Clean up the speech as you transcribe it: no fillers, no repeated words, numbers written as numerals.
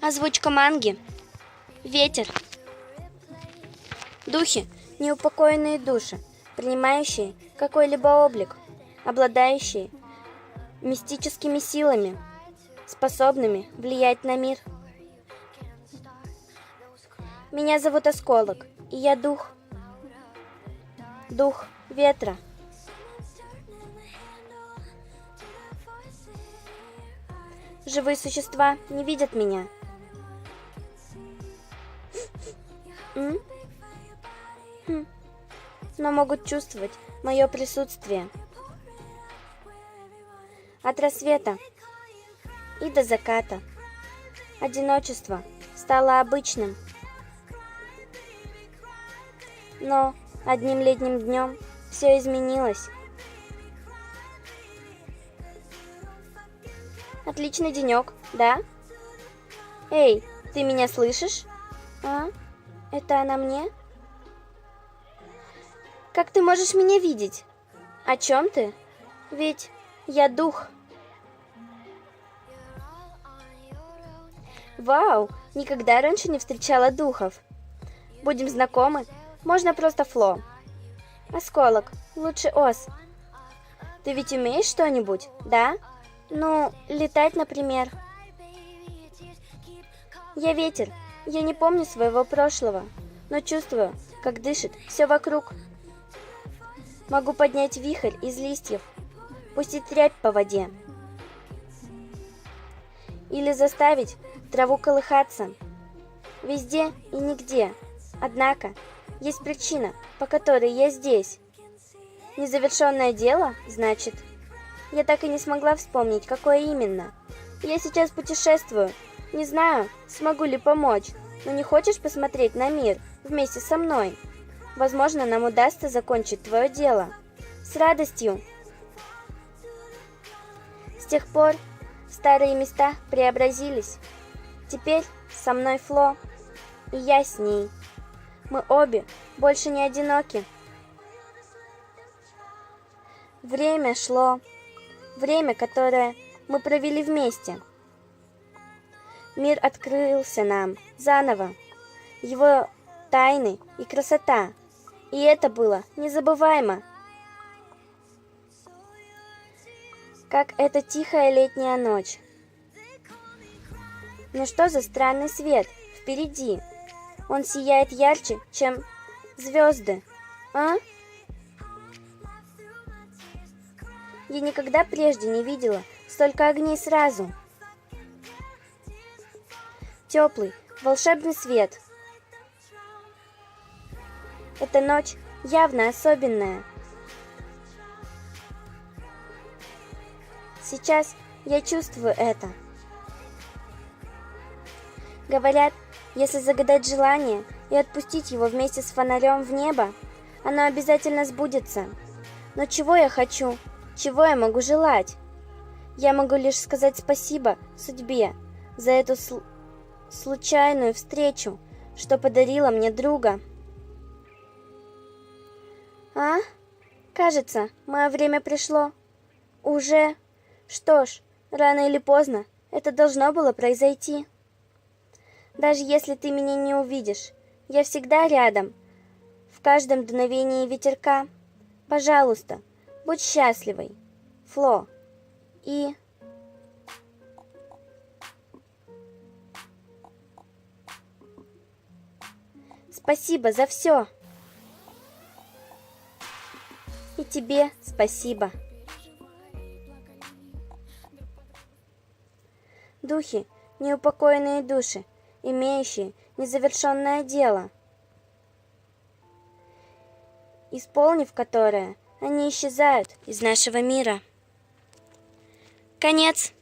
Озвучка манги. Ветер. Духи – неупокоенные души, принимающие какой-либо облик, обладающие мистическими силами, способными влиять на мир. Меня зовут Осколок, и я дух. Дух ветра. Живые существа не видят меня. Но могут чувствовать мое присутствие. От рассвета и до заката одиночество стало обычным. Но одним летним днем все изменилось. Отличный денек, да? Эй, ты меня слышишь? А? Это она мне? Как ты можешь меня видеть? О чем ты? Ведь я дух. Вау, никогда раньше не встречала духов. Будем знакомы? Можно просто Фло. Осколок, лучше Ос. Ты ведь умеешь что-нибудь, да? Ну, летать, например. Я ветер. Я не помню своего прошлого, но чувствую, как дышит все вокруг. Могу поднять вихрь из листьев, пустить рябь по воде. Или заставить траву колыхаться. Везде и нигде. Однако, есть причина, по которой я здесь. Незавершенное дело, значит. Я так и не смогла вспомнить, какое именно. Я сейчас путешествую. Не знаю, смогу ли помочь, но не хочешь посмотреть на мир вместе со мной? Возможно, нам удастся закончить твое дело. С радостью. С тех пор старые места преобразились. Теперь со мной Фло, и я с ней. Мы обе больше не одиноки. Время шло. Время, которое мы провели вместе. Мир открылся нам заново. Его тайны и красота. И это было незабываемо. Как эта тихая летняя ночь. Но что за странный свет впереди? Он сияет ярче, чем звезды. А? Я никогда прежде не видела столько огней сразу. Теплый, волшебный свет. Эта ночь явно особенная. Сейчас я чувствую это. Говорят, если загадать желание и отпустить его вместе с фонарем в небо, оно обязательно сбудется. Но чего я хочу? Чего я могу желать? Я могу лишь сказать спасибо судьбе за эту случайную встречу, что подарила мне друга. А? Кажется, мое время пришло. Уже? Что ж, рано или поздно это должно было произойти. Даже если ты меня не увидишь, я всегда рядом, в каждом дуновении ветерка. Пожалуйста, будь счастливой, Фло. И... Спасибо за все. И тебе спасибо. Духи – неупокоенные души, имеющие незавершенное дело, исполнив которое, они исчезают из нашего мира. Конец.